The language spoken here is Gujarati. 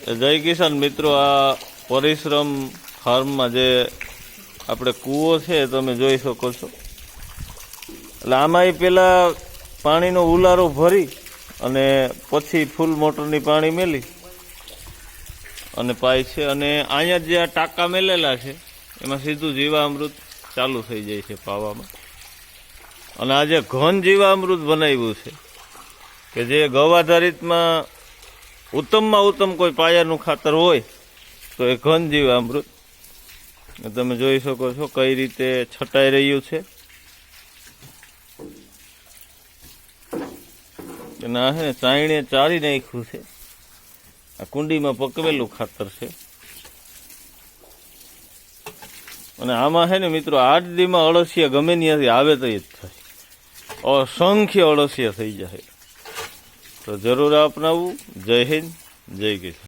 જય કિસાન મિત્રો, આ પરિશ્રમ ફાર્મમાં જે આપણે કૂવો છે તમે જોઈ શકો છો. એટલે આમાં પેલા પાણીનો ઉલારો ભરી અને પછી ફૂલ મોટરની પાણી મેલી અને પાય છે. અને અહીંયા જે આ ટાંકા મેલેલા છે એમાં સીધું જીવામૃત ચાલુ થઈ જાય છે પાવામાં. અને આ જે ઘન જીવામૃત બનાવ્યું છે કે જે ગૌ આધારિતમાં ઉત્તમમાં ઉત્તમ કોઈ પાયાનું ખાતર હોય તો એ ઘન જીવામૃત તમે જોઈ શકો છો કઈ રીતે છટાઈ રહ્યું છે. ના હે ચાયણે ચારી નાખ્યું છે. આ કુંડીમાં પકવેલું ખાતર છે. અને આમાં છે ને મિત્રો 8 દીમાં અળસિયા ગમે ત્યાંથી આવે તો જ થાય, અસંખ્ય અળસિયા થઈ જાય. તો જરૂર અપનાવવું. જય હિન્દ, જય કિસાન.